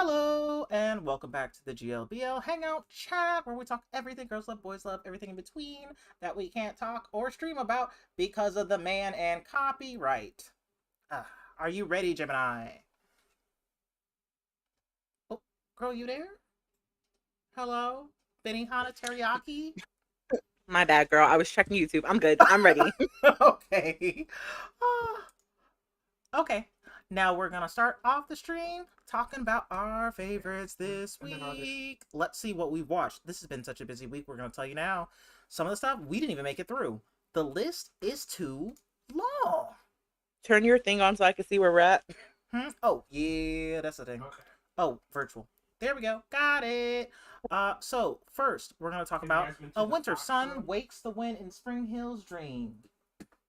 Hello, and welcome back to the GLBL Hangout chat, where we talk everything girls love, boys love, everything in between that we can't talk or stream about because of the man and copyright. Are you ready, Gemini? Oh, girl, you there? Hello? Benihana Teriyaki? My bad, girl. I was checking YouTube. I'm good. I'm ready. Okay. Okay. Now we're gonna start off the stream talking about our favorites this week. Let's see what we've watched. This has been such a busy week. We're gonna tell you now. Some of the stuff we didn't even make it through. The list is too long. Turn your thing on so I can see where we're at. Oh, yeah, that's the thing. Okay. Oh, virtual. There we go. Got it. So first we're gonna talk about A Winter Sun Wakes the Wind in Spring Hill's Dream.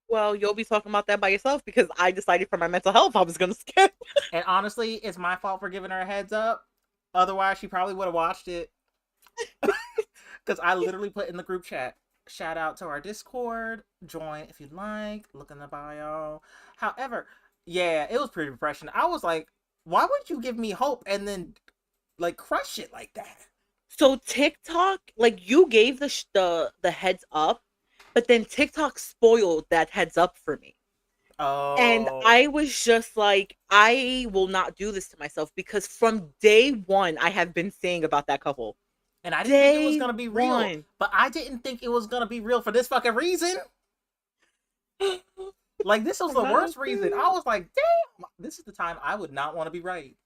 Well, you'll be talking about that by yourself because I decided for my mental health I was going to skip. And honestly, it's my fault for giving her a heads up. Otherwise, she probably would have watched it. Because I literally put in the group chat, shout out to our Discord, join if you'd like, look in the bio. However, yeah, it was pretty refreshing. I was like, why would you give me hope and then like crush it like that? So TikTok, like you gave the heads up, but then TikTok spoiled that heads up for me. Oh. And I was just like, I will not do this to myself because from day one, I have been saying about that couple. And I didn't think it was going to be real. But I didn't think it was going to be real for this fucking reason. Like, this was the worst reason. I was like, damn, this is the time I would not want to be right.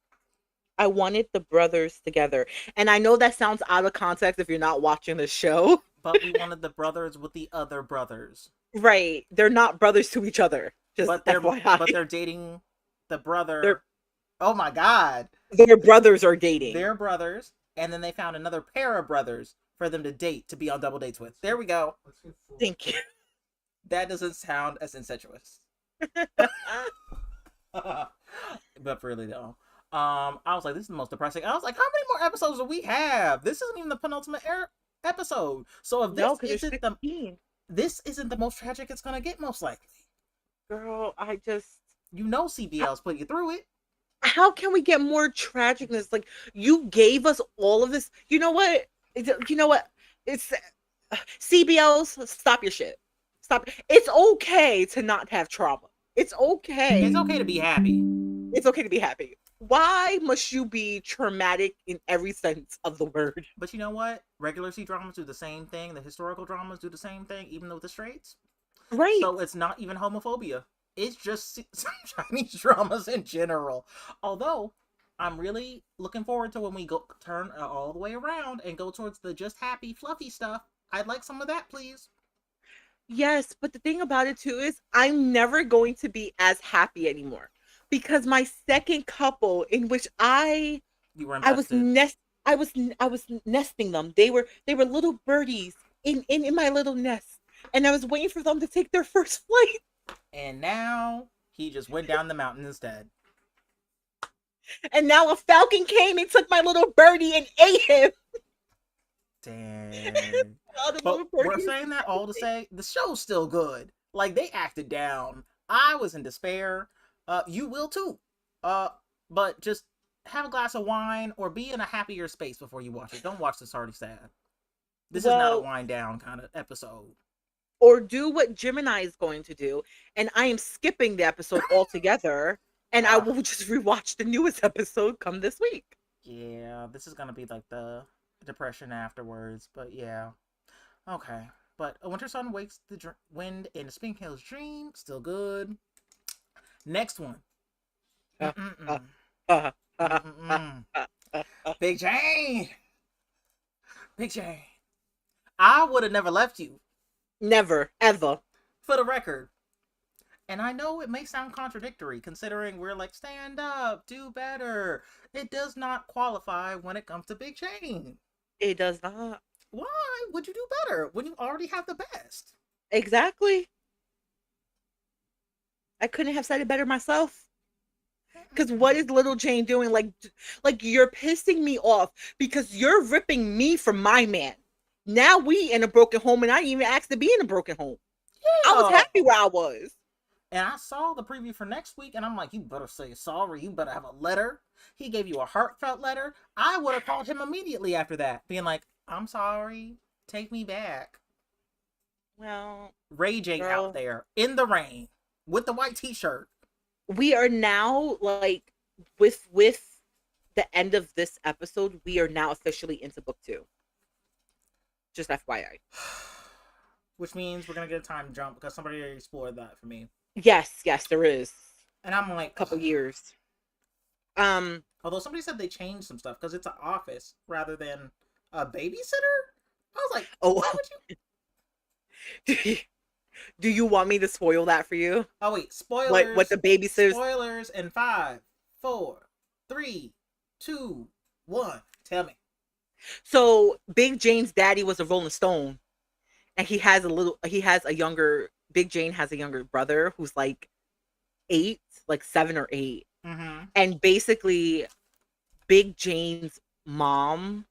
I wanted the brothers together. And I know that sounds out of context if you're not watching the show. But we wanted the brothers with the other brothers. Right. They're not brothers to each other. But they're dating the brother. Oh my god. Their brothers are dating. They're brothers. And then they found another pair of brothers for them to date, to be on double dates with. There we go. Thank you. That doesn't sound as incestuous. But really though. I was like, this is the most depressing. I was like, how many more episodes do we have? This isn't even the penultimate episode. So if this isn't the most tragic it's gonna get, most likely. Girl, you know CBL's put you through it. How can we get more tragicness? Like, you gave us all of this. You know what? It's CBLs, stop your shit. Stop. It's okay to not have trauma. It's okay. It's okay to be happy. It's okay to be happy. Why must you be traumatic in every sense of the word? But you know what? Regular C-dramas do the same thing. The historical dramas do the same thing, even though the straights. Right. So it's not even homophobia. It's just Chinese dramas in general. Although, I'm really looking forward to when we turn all the way around and go towards the just happy, fluffy stuff. I'd like some of that, please. Yes, but the thing about it too is I'm never going to be as happy anymore. Because my second couple in which I was nesting them. They were little birdies in my little nest. And I was waiting for them to take their first flight. And now he just went down the mountain instead. And now a falcon came and took my little birdie and ate him. Damn. But we're saying that all to say the show's still good. Like, they acted down. I was in despair. You will too. But just have a glass of wine or be in a happier space before you watch it. Don't watch this already sad. This is not a wind down kind of episode. Or do what Gemini is going to do, and I am skipping the episode altogether, and I will just rewatch the newest episode come this week. Yeah, this is gonna be like the depression afterwards, but yeah. Okay. But A Winter Sun Wakes the Wind in Spring Hill's Dream, still good. Next one. Big Jane. Big Jane. I would have never left you. Never, ever. For the record. And I know it may sound contradictory considering we're like, stand up, do better. It does not qualify when it comes to Big Jane. It does not. Why would you do better when you already have the best? Exactly. I couldn't have said it better myself. Because what is little Jane doing? Like you're pissing me off because you're ripping me from my man. Now we in a broken home and I didn't even ask to be in a broken home. Yeah. I was happy where I was. And I saw the preview for next week, and I'm like, you better say sorry. You better have a letter. He gave you a heartfelt letter. I would have called him immediately after that, being like, I'm sorry. Take me back. Well, Raging girl, out there in the rain with the white t-shirt. we are now like with the end of this episode, we are now officially into book 2. Just FYI. Which means we're gonna get a time jump because somebody already spoiled that for me. Yes, there is. And I'm like, A couple years. Although somebody said they changed some stuff because it's an office rather than a babysitter. I was like, oh, why would you? Do you want me to spoil that for you? Oh wait, spoilers. What the babysitters? Spoilers in 5, 4, 3, 2, 1. Tell me. So Big Jane's daddy was a Rolling Stone, and Big Jane has a younger brother who's like 8, like 7 or 8. Mm-hmm. And basically Big Jane's mom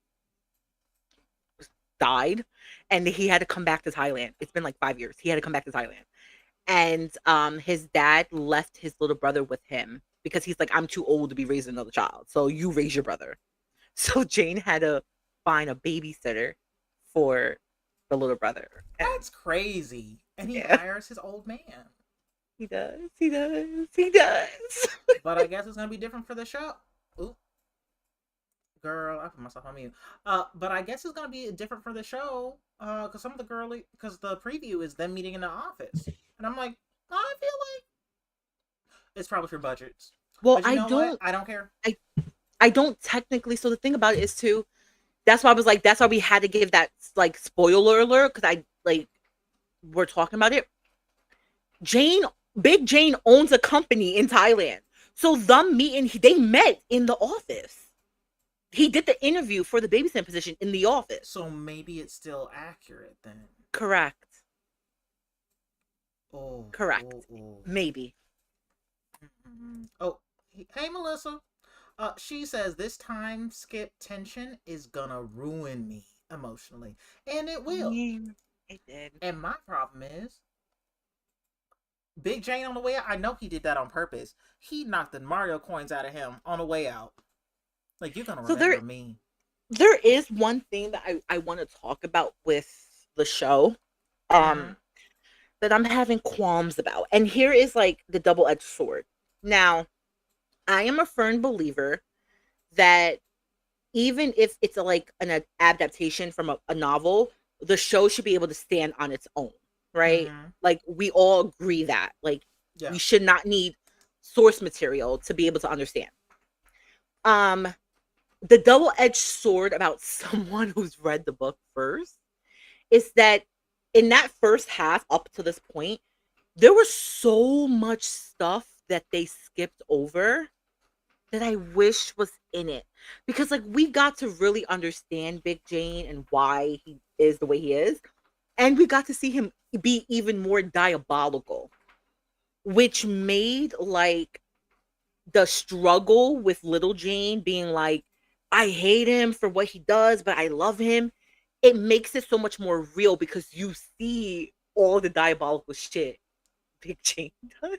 died, and he had to come back to Thailand. It's been like 5 years. He had to come back to Thailand. And his dad left his little brother with him because he's like, I'm too old to be raising another child, so you raise your brother. So Jane had to find a babysitter for the little brother. That's crazy. And he hires his old man. He does. But I guess it's gonna be different for the show. Ooh. Girl, I put myself on mute. But I guess it's gonna be different for the show. Because because the preview is them meeting in the office. And I'm like, I feel like it's probably for budgets. Well, I don't care. I don't technically. So the thing about it is too, that's why we had to give that like spoiler alert, because we're talking about it. Big Jane owns a company in Thailand. So they met in the office. He did the interview for the babysitting position in the office. So maybe it's still accurate then. Correct. Oh. Correct. Maybe. Oh, hey Melissa. She says this time skip tension is gonna ruin me emotionally. And it will. It did. And my problem is Big Jane on the way out, I know he did that on purpose. He knocked the Mario coins out of him on the way out. Like, you're gonna remember me. There is one thing that I want to talk about with the show. That I'm having qualms about. And here is like the double-edged sword. Now, I am a firm believer that even if it's an adaptation from a novel, the show should be able to stand on its own, right? Mm-hmm. Like, we all agree that. Like, we should not need source material to be able to understand. The double-edged sword about someone who's read the book first is that in that first half up to this point, there was so much stuff that they skipped over that I wish was in it. Because we got to really understand Big Jane and why he is the way he is. And we got to see him be even more diabolical, which made the struggle with little Jane being like, I hate him for what he does, but I love him. It makes it so much more real because you see all the diabolical shit Big Jane does.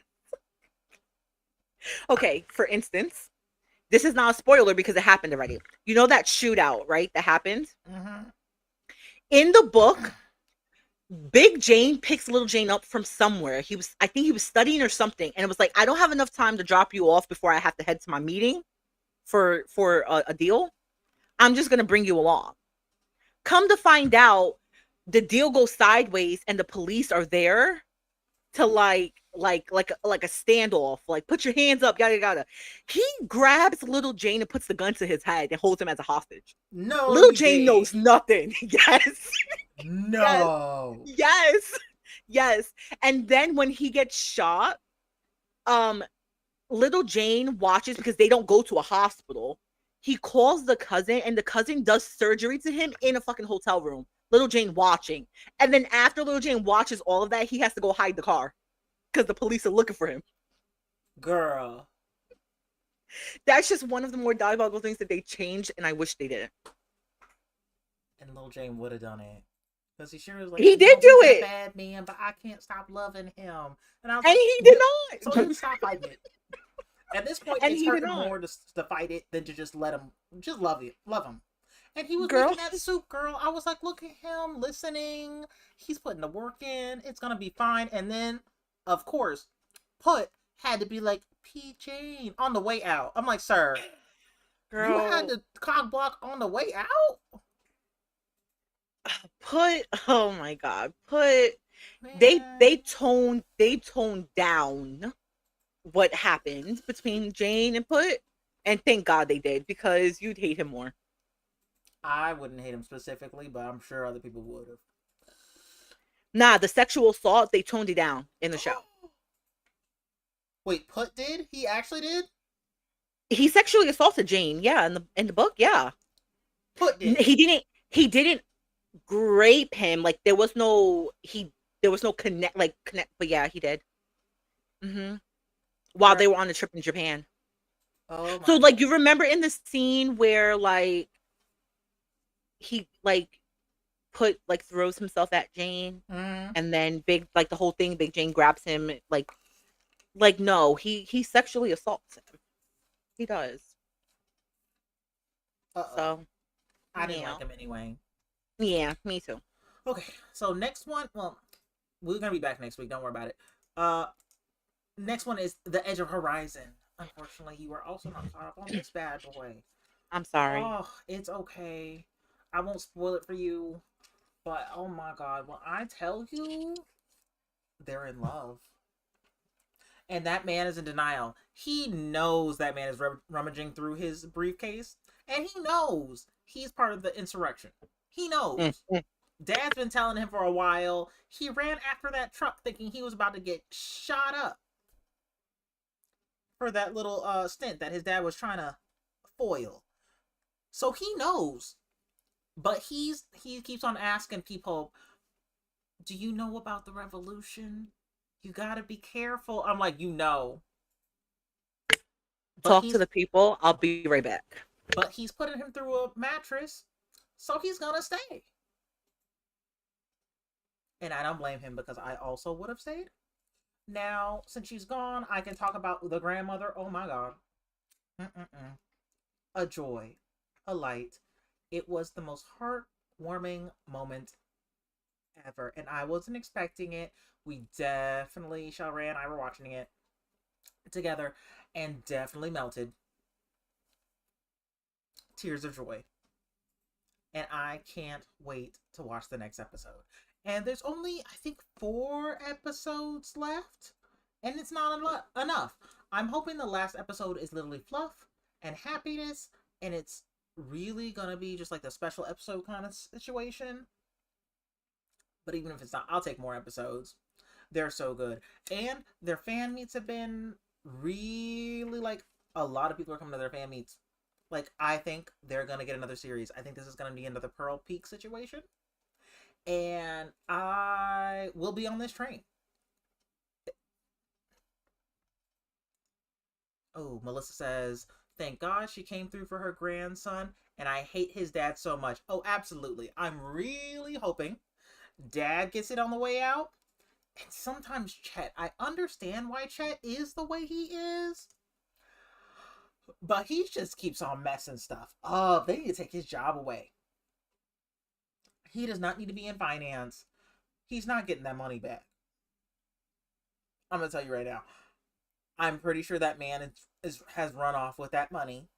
Okay, for instance, this is not a spoiler because it happened already. You know that shootout, right? That happened? Mm-hmm. In the book, Big Jane picks little Jane up from somewhere. I think he was studying or something. And it was like, I don't have enough time to drop you off before I have to head to my meeting for a deal. I'm just going to bring you along. Come to find out, the deal goes sideways and the police are there to like a standoff, like put your hands up, yada yada. He grabs little Jane and puts the gun to his head and holds him as a hostage. No, little Jane knows nothing. Yes. No. Yes. And then when he gets shot, little Jane watches because they don't go to a hospital. He calls the cousin, and the cousin does surgery to him in a fucking hotel room. Little Jane watching. And then after little Jane watches all of that, he has to go hide the car because the police are looking for him. Girl. That's just one of the more diabolical things that they changed, and I wish they didn't. And little Jane would have done it. Because he sure was like, He I did know do he's a it, bad man, but I can't stop loving him. And I was and like, he did so not. then stop fighting it. At this point, And it's he did hurting not. more to fight it than to just let him, just love him. And he was Girl, making that soup, girl. I was like, look at him listening. He's putting the work in. It's gonna be fine. And then, of course, Put had to be like, P. Jane on the way out. I'm like, sir, you had girl, to cock block on the way out, oh my God, Put. They man. they toned down what happened between Jane and Put, and thank God they did, because you'd hate him more. I wouldn't hate him specifically, but I'm sure other people would have. Nah, the sexual assault, they toned it down in the show. Wait, Put did? He actually did? He sexually assaulted Jane, yeah, in the book, yeah. Put did. He didn't grape him, like there was no connect, but yeah, he did. Hmm. While Girl. they were on the trip in Japan. Oh So my like god. you remember in the scene where like he like throws himself at Jane, Mm. and then big like the whole thing, Big Jane grabs him, like no, he sexually assaults him. He does. Uh-oh. So I didn't yeah. like him anyway. Yeah, me too. Okay, so next one, well, we're gonna be back next week, don't worry about it. Uh Next one is The Edge of Horizon. Unfortunately, you are also not caught up on this bad boy. I'm sorry. Oh, it's okay. I won't spoil it for you, but oh my god, when I tell you they're in love. And that man is in denial. He knows that man is rummaging through his briefcase, and he knows he's part of the insurrection. He knows. Mm. Dad's been telling him for a while. He ran after that truck thinking he was about to get shot up for that little stint that his dad was trying to foil. So he knows. But he keeps on asking people, "Do you know about the revolution? You got to be careful." I'm like, "You know." But Talk to he's the people. I'll be right back. but he's putting him through a mattress, so he's going to stay. And I don't blame him because I also would have stayed. Now, since she's gone, I can talk about the grandmother. Oh my god. Mm-mm-mm. A joy, a light. It was the most heartwarming moment ever, and I wasn't expecting it. We definitely, Shalray and I were watching it together, and definitely melted. Tears of joy. And I can't wait to watch the next episode. And there's only, I think, 4 episodes left, and it's not enough. I'm hoping the last episode is literally fluff and happiness, and it's really gonna be just like the special episode kind of situation. But even if it's not, I'll take more episodes. They're so good, and their fan meets have been really like, a lot of people are coming to their fan meets. Like, I think they're gonna get another series. I think this is gonna be another Pearl Peak situation, and I will be on this train. Oh, Melissa says, thank God she came through for her grandson, and I hate his dad so much. Oh, absolutely. I'm really hoping Dad gets it on the way out. And sometimes Chet, I understand why Chet is the way he is, but he just keeps on messing stuff up. They need to take his job away. He does not need to be in finance. He's not getting that money back. I'm going to tell you right now. I'm pretty sure that man has run off with that money.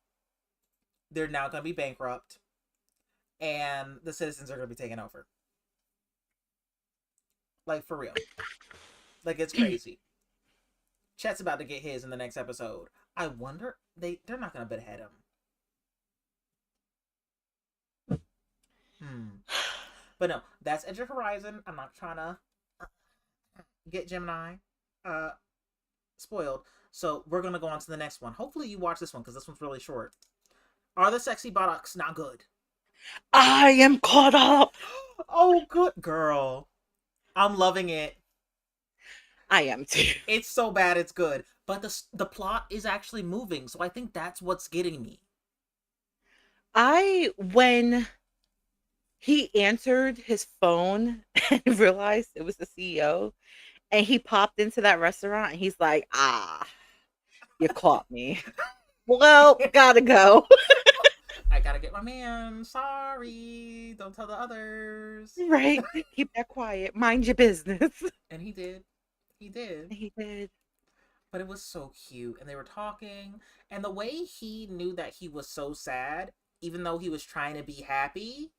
They're now going to be bankrupt. And the citizens are going to be taken over. Like, for real. Like, it's crazy. Chet's about to get his in the next episode. I wonder, they're not going to behead him. But no, that's Edge of Horizon. I'm not trying to get Gemini spoiled. So we're going to go on to the next one. Hopefully you watch this one because this one's really short. Are the sexy buttocks not good? I am caught up. Oh, good girl. I'm loving it. I am too. It's so bad it's good. But the plot is actually moving. So I think that's what's getting me. When He answered his phone and realized it was the CEO, and he popped into that restaurant and he's like, "Ah, you caught me. Well, gotta go." I gotta get my man. Sorry. Don't tell the others. Right. Keep that quiet. Mind your business. And he did. He did. He did. But it was so cute. And they were talking. And the way he knew that he was so sad, even though he was trying to be happy,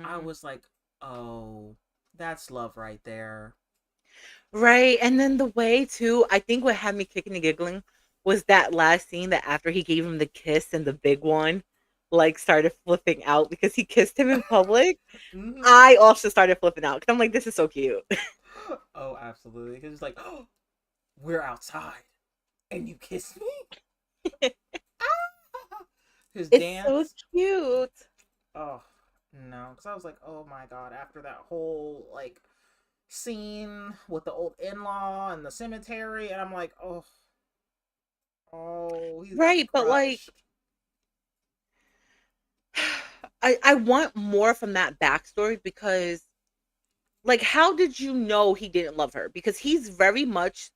I Mhm. was like, oh, that's love right there. Right, and then the way too, I think what had me kicking and giggling was that last scene that after he gave him the kiss and the big one, like, started flipping out because he kissed him in public. Hmm. I also started flipping out because 'cause I'm like, "This is so cute." Oh, absolutely. Because it's like, oh, we're outside and you kiss me? His It's so dance. cute. Oh, no. Because I was like, oh my God. After that whole, like, scene with the old in-law and the cemetery, and I'm like, oh, he's got me Right, but, like, crushed. I want more from that backstory because, like, how did you know he didn't love her? Because he's very much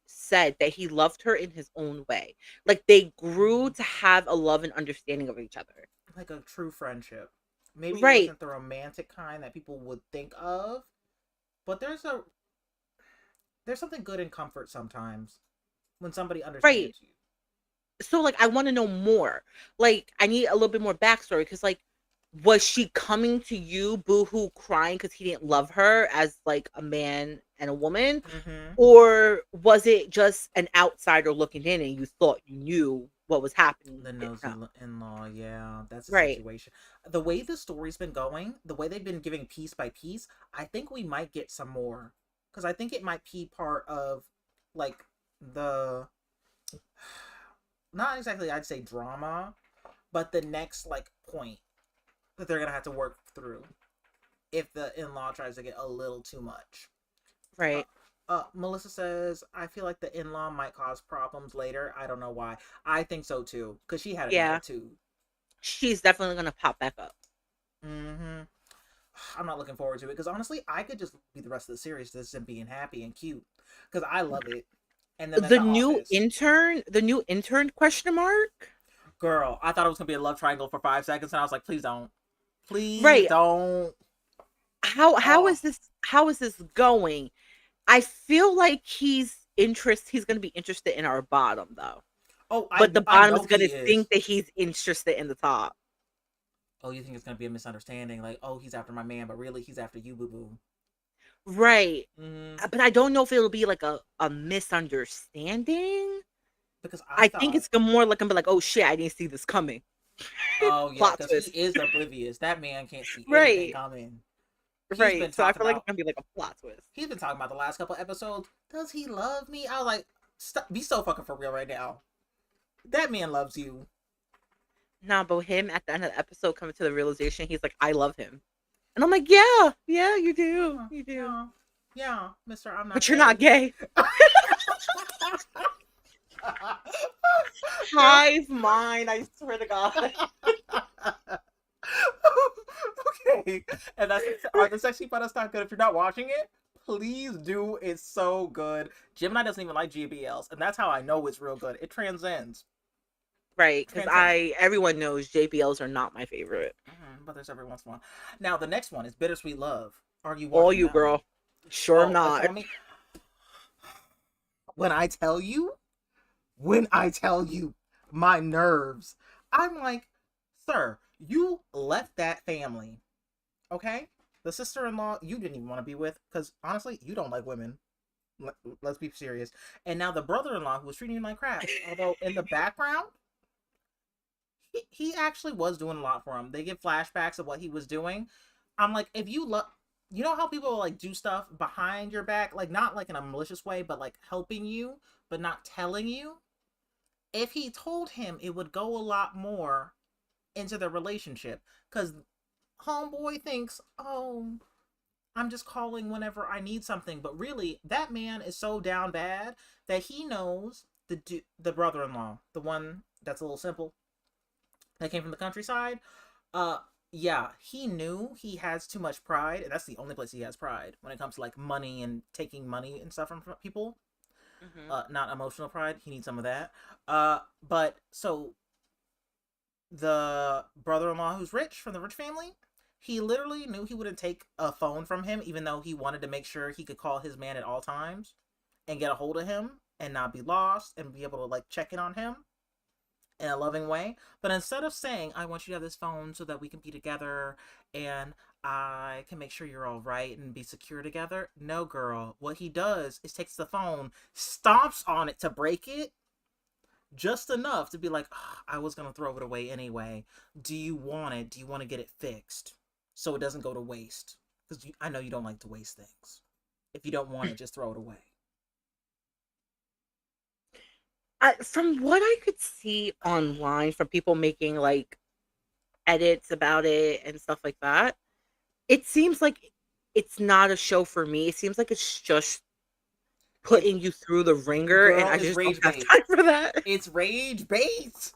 said that he loved her in his own way. Like, they grew Mhm. to have a love and understanding of each other. Like a true friendship. Maybe it Right, wasn't the romantic kind that people would think of, but there's something good in comfort sometimes when somebody right. understands you. So, like, I wanna know more. Like, I need a little bit more backstory because, like, was she coming to you boohoo crying because he didn't love her as, like, a man and a woman? Mm-hmm. Or was it just an outsider looking in and you thought you knew what was happening, The you didn't know? nosy in-law, yeah, that's the Right. situation. The way the story's been going, the way they've been giving piece by piece, I think we might get some more. Because I think it might be part of, like, the, not exactly, I'd say drama, but the next, like, point that they're going to have to work through if the in-law tries to get a little too much. Uh, Right. Melissa says, I feel like the in-law might cause problems later. I don't know why. I think so too, because she had an Yeah. attitude. She's definitely gonna pop back up. Mm-hmm. I'm not looking forward to it because honestly, I could just be the rest of the series just and being happy and cute because I love it. And then at The the new office, intern the new intern, question mark? girl, I thought it was gonna be a love triangle for 5 seconds, and I was like, please Right. don't. How Oh, is this going? I feel like he's gonna be interested in our bottom, though, oh, but the I bottom know is he gonna is. think that he's interested in the top. Oh, you think it's gonna be a misunderstanding? Like, oh, he's after my man, but really he's after you, boo boo. Right. Mm-hmm. But I don't know if it'll be like a misunderstanding. Because I I think thought, it's more like I'm like, "Oh shit, I didn't see this coming." oh yeah, Plot because he twist. is oblivious. That man can't see anything Right. coming. He's been Right. So I talking feel like it's about gonna be like a plot twist. he's been talking about the last couple episodes. Does he love me? I was like, stop, be so fucking for real right now. That man loves you. Nah, but him at the end of the episode coming to the realization, he's like, "I love him," and I'm like, "Yeah, yeah, you do, Yeah, you do, yeah, yeah, Mister. I'm not but you're not gay. gay." Girl. Hive mind, I swear to God. Okay, and that's the sexy part. Is not good. If you're not watching it, please do. It's so good. Gemini doesn't even like GBLs, and that's how I know it's real good. It transcends. Right, because Transcends. everyone knows JBLs are not my favorite. But there's every once in a while. Now the next one is Bittersweet Love. Are you All watching you, that one? girl. Sure, I'm Oh, that's not. on me. When I tell you, when I tell you, my nerves. I'm like, sir, you left that family, okay? The sister-in-law you didn't even want to be with, because honestly, you don't like women. Let's be serious. And now the brother-in-law who was treating you like crap. Although in the background, he actually was doing a lot for him. They give flashbacks of what he was doing. I'm like, if you look, you know how people like do stuff behind your back, like not like in a malicious way, but like helping you, but not telling you. If he told him, it would go a lot more into the relationship. Because homeboy thinks, oh, I'm just calling whenever I need something, but really, that man is so down bad that he knows the brother-in-law, the one that's a little simple, that came from the countryside. Uh, yeah, he knew he has too much pride, and that's the only place he has pride when it comes to like money and taking money and stuff from people. Hmm. Not emotional pride. He needs some of that. But so the brother-in-law who's rich from the rich family, he literally knew he wouldn't take a phone from him, even though he wanted to make sure he could call his man at all times and get a hold of him and not be lost and be able to like check in on him in a loving way. But instead of saying, I want you to have this phone so that we can be together and I can make sure you're all right and be secure together. No, girl. What he does is takes the phone, stomps on it to break it, just enough to be like, "Ugh, I was going to throw it away anyway. Do you want it? Do you want to get it fixed so it doesn't go to waste? Because I know you don't like to waste things. If you don't want it, just throw it away." From what I could see online from people making like edits about it and stuff like that, it seems like it's not a show for me. It seems like it's just It's, putting you through the ringer, and girl, I it's just don't rage have bait. time for that. It's rage bait.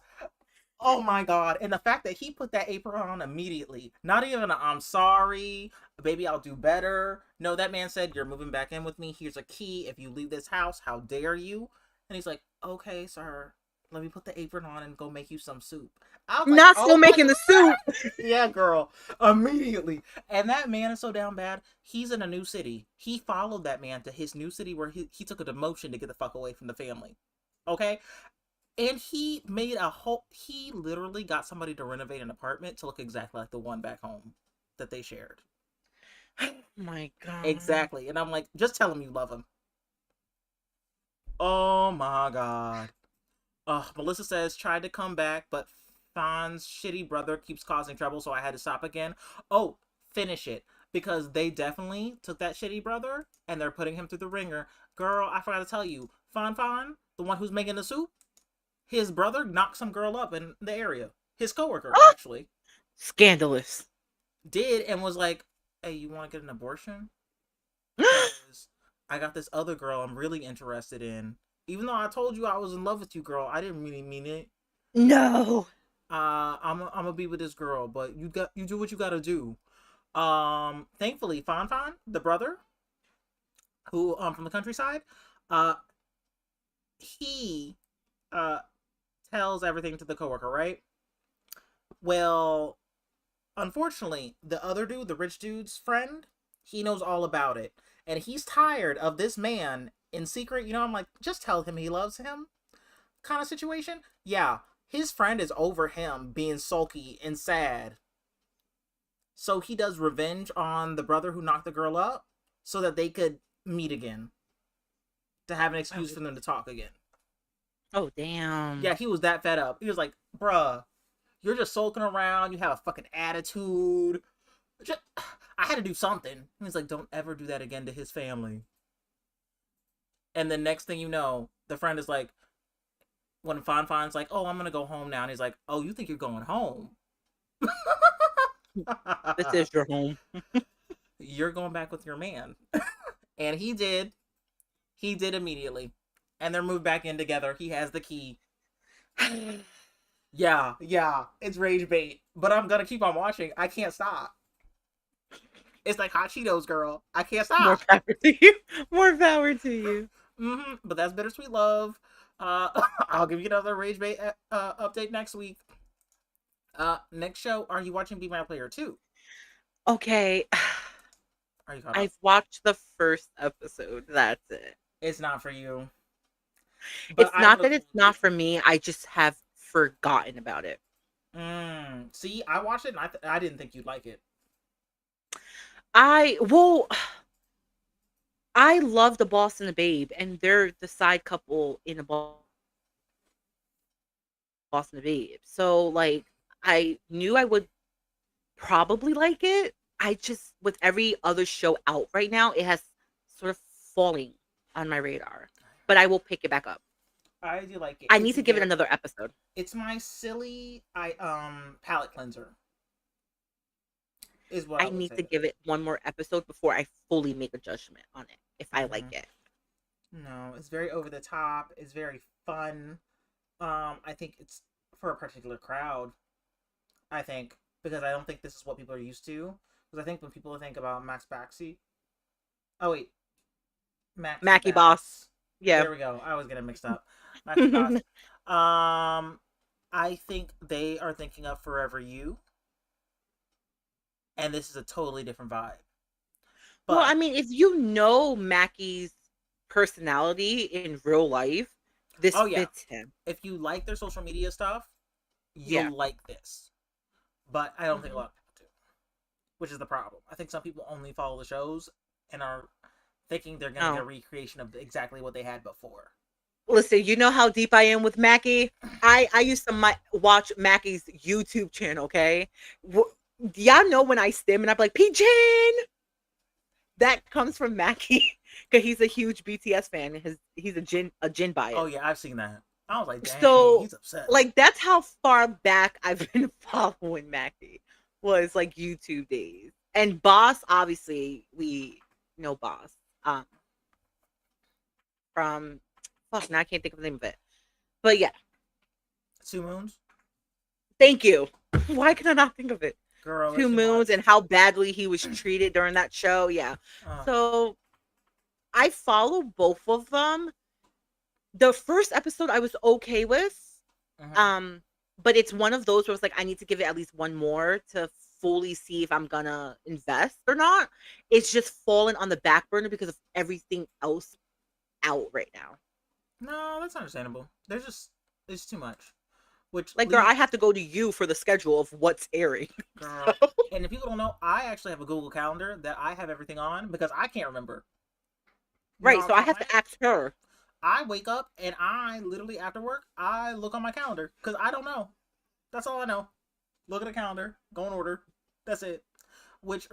Oh my god. And the fact that he put that apron on immediately. Not even a I'm sorry, baby, I'll do better. No, that man said, you're moving back in with me. Here's a key. If you leave this house, how dare you? And he's like, okay, sir. Let me put the apron on and go make you some soup. I was like, Not still oh my making the soup. god. Yeah, girl. Immediately. And that man is so down bad. He's in a new city. He followed that man to his new city where he took a demotion to get the fuck away from the family. Okay? And he made a whole. He literally got somebody to renovate an apartment to look exactly like the one back home that they shared. Oh my god. Exactly. And I'm like, just tell him you love him. Oh my god. Melissa says, tried to come back, but Fawn's shitty brother keeps causing trouble, so I had to stop again. Oh, finish it. Because they definitely took that shitty brother and they're putting him through the ringer. Girl, I forgot to tell you. Fawn, the one who's making the soup, his brother knocked some girl up in the area. His coworker, Oh, actually, scandalous. did and was like, hey, you want to get an abortion? Because I got this other girl I'm really interested in. Even though I told you I was in love with you, girl, I didn't really mean it. No. I'm gonna be with this girl, but you do what you gotta do. Thankfully, Fan, the brother, who from the countryside, uh, he uh tells everything to the coworker, right? Well, unfortunately, the other dude, the rich dude's friend, he knows all about it. And he's tired of this man in secret. You know, I'm like, just tell him he loves him kind of situation. Yeah, his friend is over him being sulky and sad. So he does revenge on the brother who knocked the girl up so that they could meet again. To have an Oh, excuse for them to talk again. oh damn. Yeah, he was that fed up. He was like, bruh, you're just sulking around. You have a fucking attitude. Just, I had to do something. And he's like, don't ever do that again to his family. And the next thing you know, the friend is like, when Fan's like, oh, I'm going to go home now. And he's like, oh, you think you're going home? This is your home. You're going back with your man. And he did. He did immediately. And they're moved back in together. He has the key. Yeah. It's rage bait. But I'm going to keep on watching. I can't stop. It's like hot Cheetos, girl. I can't More stop. power to you. More power to you. But that's bittersweet love. I'll give you another rage bait update next week. Next show, are you watching Be My Player 2? Okay. Are you caught up? I've watched the first episode. That's it. It's not for you. But It's I not would that have it's told not you. for me. I just have forgotten about it. See, I watched it and I didn't think you'd like it. Well, I love the Boss and the Babe, and they're the side couple in the Boss and the Babe. So like I knew I would probably like it. I just with every other show out right now, it has sort of falling on my radar. But I will pick it back up. I do like it. I need to give it another episode. It's my silly palate cleanser. Is what I I would need say. to give it one more episode before I fully make a judgment on it if I like Mhm. it. No, it's very over the top. It's very fun. I think it's for a particular crowd. I think because I don't think this is what people are used to. Because I think when people think about Max Baxi, oh wait, Maxi Mackie Boss. Bass. Yeah. There we go. I was getting mixed up. Maxi Bass. I think they are thinking of Forever You, and this is a totally different vibe. Well, I But mean, if you know Mackie's personality in real life, this oh yeah, fits him. if you like their social media stuff, Yeah. you'll like this. But I don't think a Mhm. lot of people do, which is the problem. I think some people only follow the shows and are thinking they're gonna get a Oh, recreation of exactly what they had before. listen, you know how deep I am with Mackie. I used to watch Mackie's YouTube channel. Okay, y'all know when I stim and I'm like, Pigeon. That comes from Mackie because he's a huge BTS fan. He's a Jin Oh bias. yeah, I've seen that. I was like, dang, So he's upset. like that's how far back I've been following Mackie was like YouTube days. And Boss, obviously, we know Boss. Um from fuck now I can't think of the name of it. But yeah, 2 Moons, thank you. Why can I not think of it? girl, it's Two too Moons much. and how badly he was treated during that show. Yeah. Uh, So I follow both of them. The first episode I was okay with. mhm. Um, but it's one of those where it's like I need to give it at least one more to fully see if I'm gonna invest or not. It's just fallen on the back burner because of everything else out right now. No, that's understandable. There's just it's too much. Which Like, girl, lead I have to go to you for the schedule of what's airing. girl. And if people don't know, I actually have a Google Calendar that I have everything on because I can't remember. You know Right, how so I top have my to head? ask her. I wake up and I literally after work I look on my calendar because I don't know. That's all I know. Look at the calendar, go in order. That's it. Which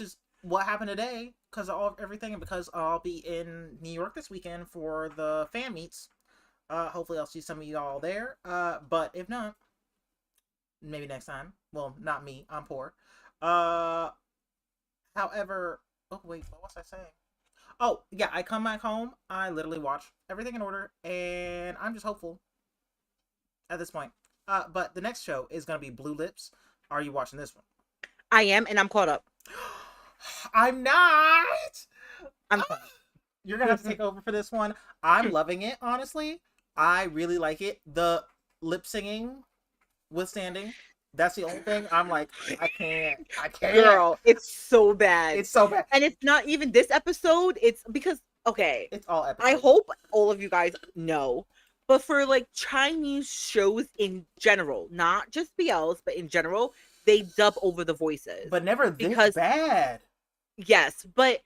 is what happened today because of everything and because I'll be in New York this weekend for the fan meets. Hopefully I'll see some of y'all there. But if not, maybe next time. Well, not me. I'm poor. Uh, however, oh wait, what was I saying? Oh yeah, I come back home. I literally watch everything in order, and I'm just hopeful at this point. But the next show is gonna be Blue Lips. Are you watching this one? I am, and I'm caught up. I'm not. I'm Ah, caught you're gonna have to up. take over for this one. I'm loving it, honestly. I really like it. The lip singing withstanding. That's the only thing. I'm like, I can't. I can't. Girl, it's so bad. It's so bad. And it's not even this episode. It's because, okay, It's all I episodes. hope all of you guys know, but for like Chinese shows in general, not just BLs, but in general, they dub over the voices. But never this Because, bad. yes, but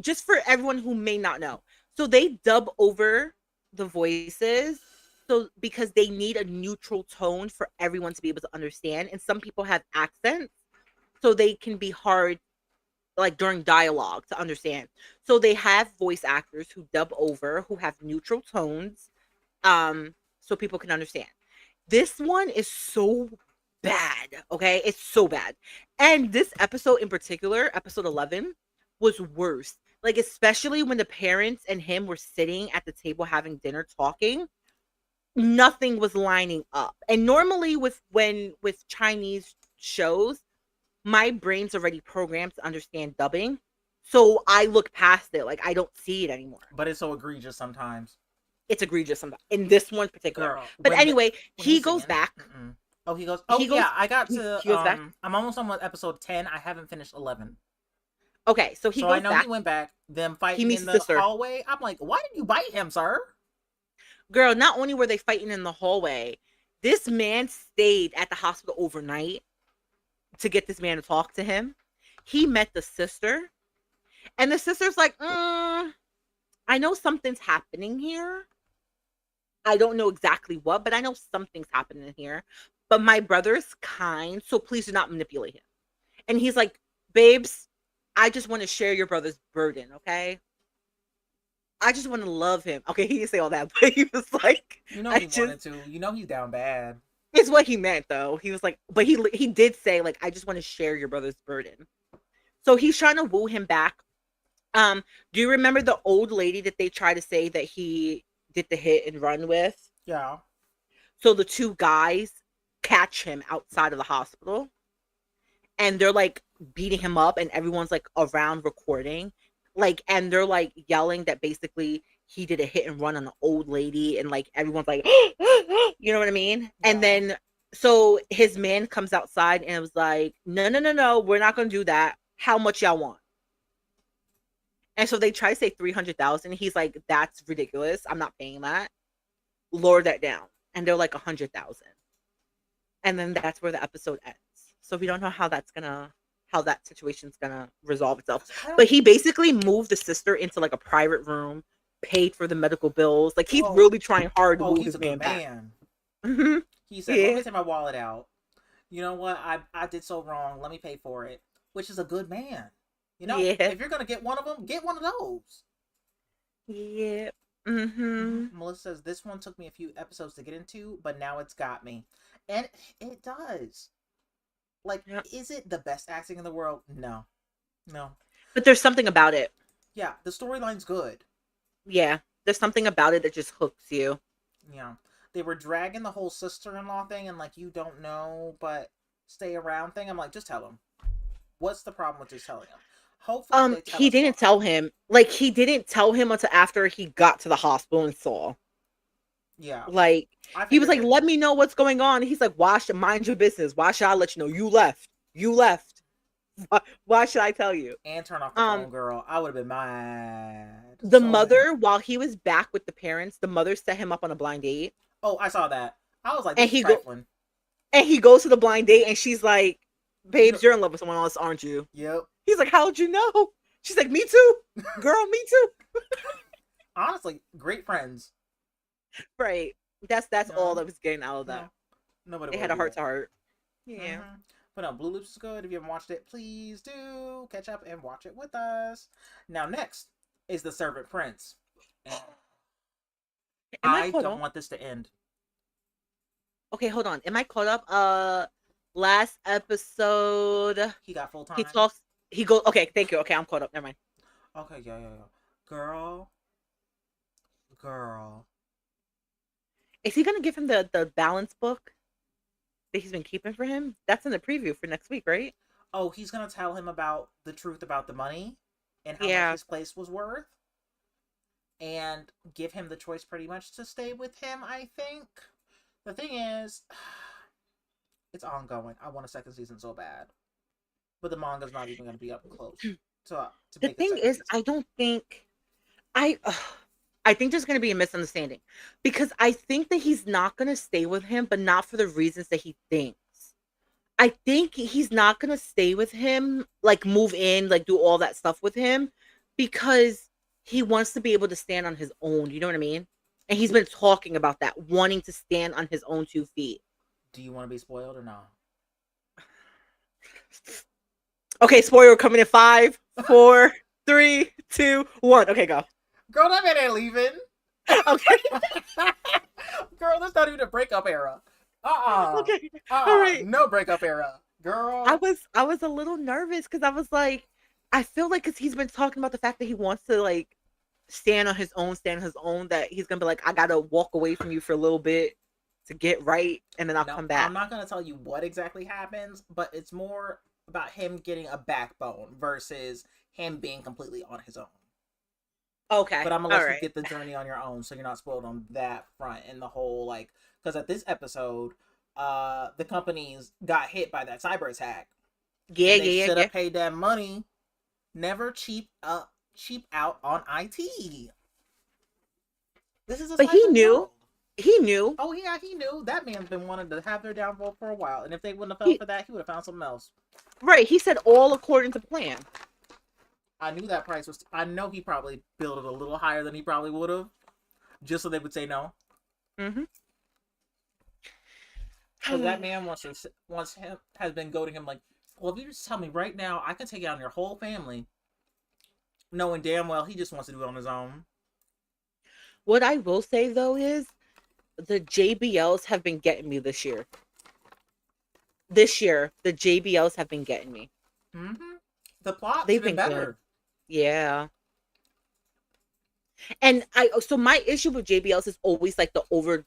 just for everyone who may not know, so they dub over the voices. So because they need a neutral tone for everyone to be able to understand. And some people have accents, so they can be hard like during dialogue to understand. So they have voice actors who dub over who have neutral tones so people can understand. This one is so bad, okay? It's so bad. And this episode in particular, episode 11, was worse. Like especially when the parents and him were sitting at the table having dinner talking, nothing was lining up. And normally with Chinese shows, my brain's already programmed to understand dubbing. So I look past it. Like I don't see it anymore. But it's so egregious sometimes. It's egregious sometimes in this one particular. Girl, But anyway, when he he's goes singing. back. Mm-mm. Oh, he goes. Oh He goes yeah, I got to. he goes back. I'm almost on episode 10. I haven't finished 11. Okay, so he So I goes know back. he went back. Them He fighting meets in his the sister. hallway. I'm like, why did you bite him, sir? Girl, not only were they fighting in the hallway, this man stayed at the hospital overnight to get this man to talk to him. He met the sister, and the sister's like, I know something's happening here. I don't know exactly what, but I know something's happening here. But my brother's kind, so please do not manipulate him. And he's like, babes, I just want to share your brother's burden, okay? I just want to love him. Okay, he didn't say all that, but he was like, You know I he just wanted to. You know he's down bad. it's what he meant though. He was like, but he did say like, I just want to share your brother's burden. So he's trying to woo him back. Do you remember the old lady that they try to say that he did the hit and run with? Yeah. So the two guys catch him outside of the hospital. and they're like beating him up, and everyone's like around recording, like, and they're like yelling that basically he did a hit and run on an old lady, and like everyone's like, you know what I mean? And Yeah. then so his man comes outside and it was like, no, no, no, no, we're not gonna do that. How much y'all want? And so they try to say 300,000. He's like, that's ridiculous. I'm not paying that. Lower that down. And they're like 100,000. And then that's where the episode ends. So we don't know how that situation's gonna resolve itself. But he basically moved the sister into like a private room, paid for the medical bills. Like he's really trying hard to move his man back. Mm-hmm. He said, "Let me take my wallet out. You know what? I did so wrong. Let me pay for it." Which is a good man. You know, if you're gonna get one of them, get one of those. Yeah. Mm-hmm. Melissa says, "This one took me a few episodes to get into, but now it's got me," and it does. Like, is it the best acting in the world? No. But there's something about it. Yeah, the storyline's good. Yeah, there's something about it that just hooks you. Yeah, they were dragging the whole sister-in-law thing and like, you don't know, but stay around thing. I'm like, just tell him. What's the problem with just telling him? Hopefully, he didn't tell him. Like, he didn't tell him until after he got to the hospital and saw. Yeah. Like, he was like, let me know what's going on. He's like, mind your business. Why should I let you know? You left. Why should I tell you? And turn off the phone, girl. I would have been mad. The mother, while he was back with the parents, the mother set him up on a blind date. Oh, I saw that. I was like, and he goes to the blind date, and she's like, babes, you're in love with someone else, aren't you? Yep. He's like, how'd you know? She's like, me too. Girl, me too. Honestly, great friends. Right. That's all that was getting out of that. Nobody. They had a heart to heart. Yeah. Mm-hmm. But no, Blue Loops is good. If you haven't watched it, please do catch up and watch it with us. Now, next is The Servant Prince. I don't want this to end. Okay, hold on. Am I caught up? Last episode, he got full time. He talks. He goes. Okay, thank you. Okay, I'm caught up. Never mind. Okay, yeah. Girl. Is he gonna give him the balance book that he's been keeping for him? That's in the preview for next week, right? Oh, he's gonna tell him about the truth about the money and how much his place was worth, and give him the choice pretty much to stay with him. I think the thing is, it's ongoing. I want a second season so bad, but the manga's not even gonna be up close. So the thing is, season. I don't think I think there's going to be a misunderstanding, because I think that he's not going to stay with him, but not for the reasons that he thinks. I think he's not going to stay with him, like move in, like do all that stuff with him, because he wants to be able to stand on his own. You know what I mean? And he's been talking about that, wanting to stand on his own 2 feet. Do you want to be spoiled or not? Okay, spoiler coming in 5, 4, 3, 2, 1. Okay, go. Girl, that man ain't leaving. Okay. Girl, that's not even a breakup era. Okay. All right. No breakup era. Girl. I was a little nervous because I was like, I feel like because he's been talking about the fact that he wants to like stand on his own, that he's gonna be like, I gotta walk away from you for a little bit to get right, and then I'll come back. I'm not gonna tell you what exactly happens, but it's more about him getting a backbone versus him being completely on his own. Okay. But I'm gonna let you get the journey on your own, so you're not spoiled on that front. And the whole, like, because at this episode, the companies got hit by that cyber attack. Yeah, they should have paid that money. Never cheap out on IT. This is but he knew. World. He knew. Oh yeah, he knew. That man's been wanting to have their downfall for a while, and if they wouldn't have fell for that, he would have found something else. Right. He said all according to plan. I knew that price was. I know he probably billed it a little higher than he probably would have, just so they would say no. Mm-hmm. Because that man has been goading him like, well, if you just tell me right now, I can take out your whole family, knowing damn well he just wants to do it on his own. What I will say though is, the JBLs have been getting me this year. This year, the JBLs have been getting me. Mm-hmm. The plot's been better. Good. Yeah. And so my issue with JBLs is always like the over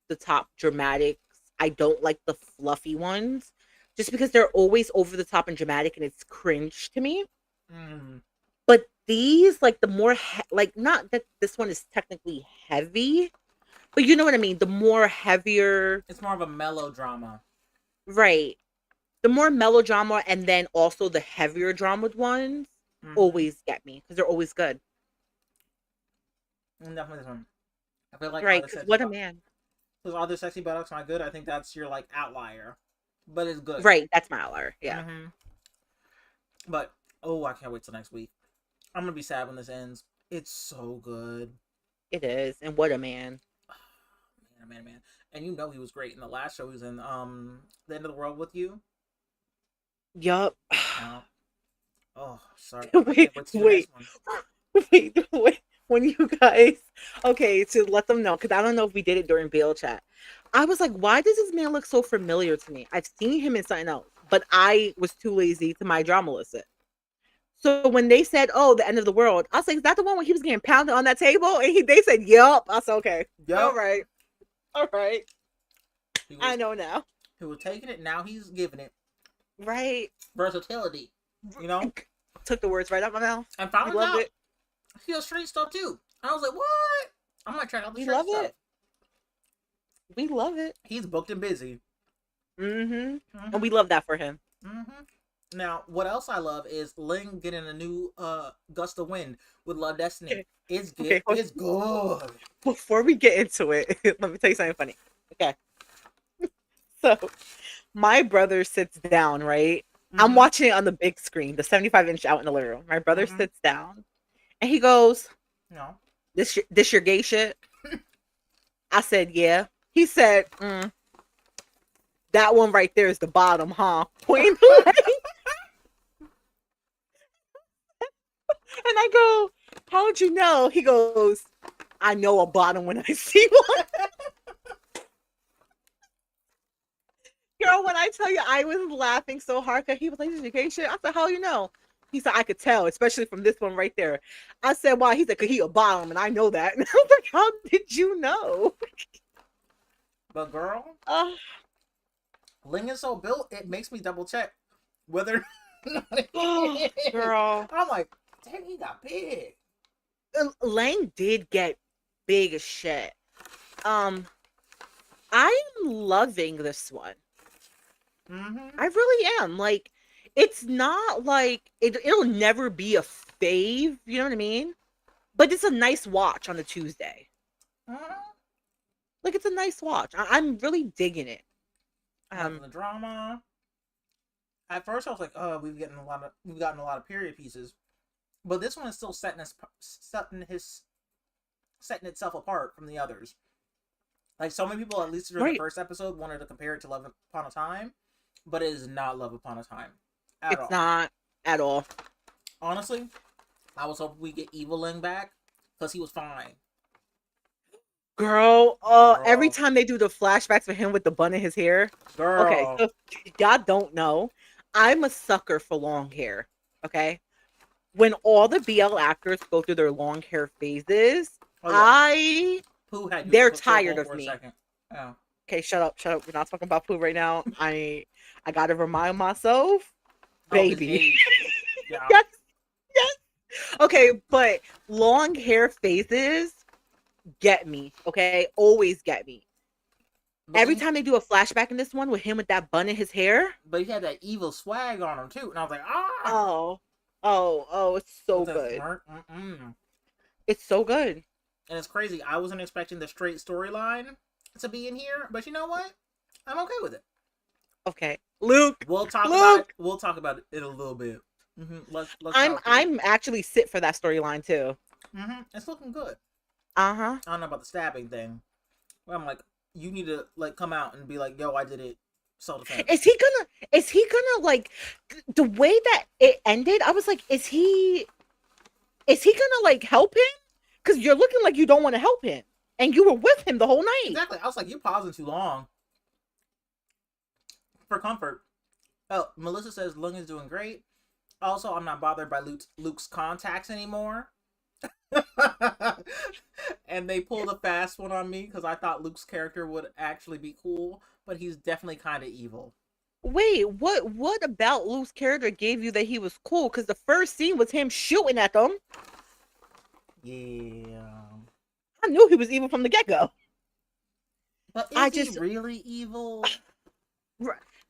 the top dramatics. I don't like the fluffy ones. just because they're always over the top and dramatic, and it's cringe to me. Mm. But these, like the more like, not that this one is technically heavy, but you know what I mean. The more heavier, It's more of a melodrama. right? The more melodrama, and then also the heavier drama ones Mm-hmm. always get me because they're always good, Definitely this one. I feel like right? Because what a man, because other sexy buttocks not good. I think that's your like outlier, but it's good. right? That's my hour, yeah. Mm-hmm. But oh, I can't wait till next week. I'm gonna be sad when this ends. It's so good. It is, and what a man. Man. And you know he was great in the last show. He was in The End of the World with You. Yup. Oh, oh, sorry. I wait, can't wait to the wait, next one. wait. When you guys, okay, to let them know, because I don't know if we did it during Bail chat. I was like, why does this man look so familiar to me? I've seen him in something else, but I was too lazy to my drama list it. So when they said, "Oh, the end of the world," I was like, "Is that the one when he was getting pounded on that table?" And they said, "Yup." I said, "Okay, all Yup. right, all right, He I was know now." he was taking it. Now he's giving it Right? versatility. You know, Took the words right out my mouth. and We found loved out it. he does street stuff too. I was like, what? I might check out the We street love stuff. it. We love it. He's booked and busy. Mm-hmm. And Mm-hmm. we love that for him. Mm-hmm. Now, what else I love is Ling getting a new gust of wind with Love Destiny. Okay. It's good. Okay. It's good. Before we get into it, let me tell you something funny. Okay. So my brother sits down, right? I'm Mm-hmm. watching it on the big screen, the 75-inch out in the living room. My brother Mm-hmm. sits down and he goes, No. this your gay shit? I said, yeah. He said, that one right there is the bottom, huh? Pointing the leg. And I go, how'd you know? He goes, I know a bottom when I see one. Girl, when I tell you I was laughing so hard because he was like, this is your gay shit. I said, how you know? He said, I could tell, especially from this one right there. I said, why? He said, because he a bottom, and I know that. And I was like, how did you know? But girl, Uh, Ling is so built, it makes me double check whether or not oh, it is. girl. I'm like, damn, he got big. Lang did get big as shit. I am loving this one. Mm-hmm. I really am. Like, it's not like it'll never be a fave, you know what I mean? But it's a nice watch on a Tuesday. Mm-hmm. Like, it's a nice watch. I'm really digging it. Liking the drama. At first, I was like, "Oh, we've gotten a lot of period pieces," but this one is still setting itself apart from the others. Like so many people, at least during the Right. first episode, wanted to compare it to Love Upon a Time, but it is not Love Upon a Time at It's all. not at all. Honestly, I was hoping we get Evil Ling back because he was fine. Girl, every Girl, time they do the flashbacks for him with the bun in his hair. Okay, girl. so y'all don't know. I'm a sucker for long hair. Okay. When all the BL actors go through their long hair phases, Oh yeah, Pooh had you they're so tired cold of for a me. second. Oh, Okay, shut up, shut up. We're not talking about Pooh right now. I gotta remind myself, oh, his baby. age. Yeah. Yes, yes. Okay, but long hair phases get me. Okay, always get me. But Every then, time they do a flashback in this one with him with that bun in his hair, but he had that evil swag on him too, and I was like, ah. oh, it's so With that good. smirk. Mm-mm. It's so good. And it's crazy. I wasn't expecting the straight storyline to be in here, but you know what? I'm okay with it. Okay, Luke, We'll talk about it. Luke. We'll talk about it in a little bit. Let's I'm talk through it. I'm actually sit for that storyline too. It's looking good. Uh-huh. I don't know about the stabbing thing. But I'm like, you need to like come out and be like, yo, I did it. Self defense. Is he gonna like the way that it ended? I was like, is he gonna like help him? Because you're looking like you don't want to help him, and you were with him the whole night. Exactly. I was like, you're pausing too long. For comfort. Oh, Melissa says Lung is doing great. Also, I'm not bothered by Luke's contacts anymore. And they pulled a fast one on me because I thought Luke's character would actually be cool, but he's definitely kind of evil. Wait, what about Lou's character gave you that he was cool? Because the first scene was him shooting at them. Yeah. I knew he was evil from the get-go. But I is he just really evil?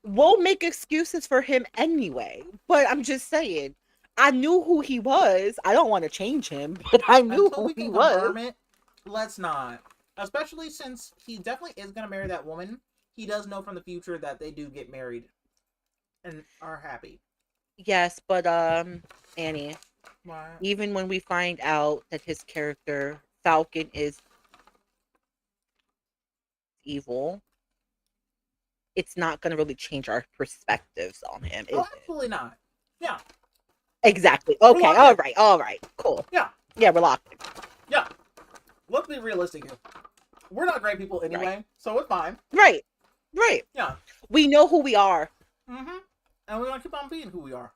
we'll make excuses for him anyway. But I'm just saying, I knew who he was. I don't want to change him, but I knew Until who we he can was. confirm it, let's not. Especially since he definitely is going to marry that woman. He does know from the future that they do get married and are happy. Yes, but Annie, Right. even when we find out that his character Falcon is evil, it's not going to really change our perspectives on him, is Oh, it? absolutely not. Yeah. Exactly. Okay. All right. Cool. Yeah. Yeah, we're locked in. Yeah. Let's be realistic here. We're not great people anyway, Right. so it's fine. Right. Right. Yeah. We know who we are. Mm-hmm. And we're gonna keep on being who we are.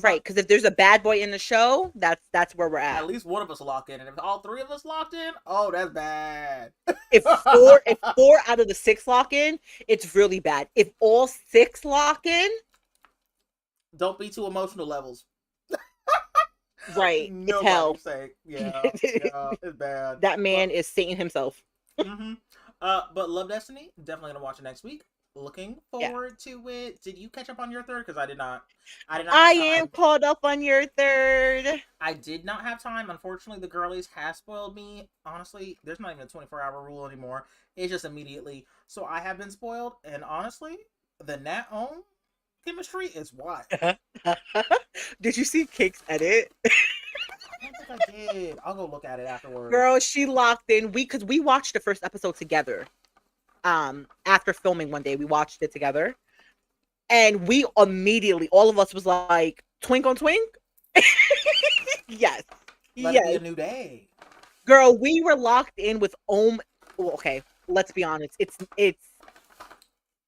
Right, because if there's a bad boy in the show, that's where we're at. At least one of us lock in, and if all three of us locked in, oh, that's bad. If four out of the six lock in, it's really bad. If all six lock in, don't be too emotional levels. Right, it's hell. Sake. Yeah, it's bad. That man is Satan himself. Mm-hmm. But Love Destiny, definitely gonna watch it next week. Looking forward to it. Did you catch up on your third? Because I did not. I am caught up on your third. I did not have time. Unfortunately, the girlies has spoiled me. Honestly, there's not even a 24-hour rule anymore. It's just immediately. So I have been spoiled. And honestly, the Nat Ohm chemistry is wild. Did you see Cake's edit? I don't think I did. I'll go look at it afterwards. Girl, she locked in. Because we watched the first episode together. After filming one day, we watched it together. And we immediately, all of us was like, twink on twink? Yes. Let it be a new day. Girl, we were locked in with Ohm. Well, okay, let's be honest. It's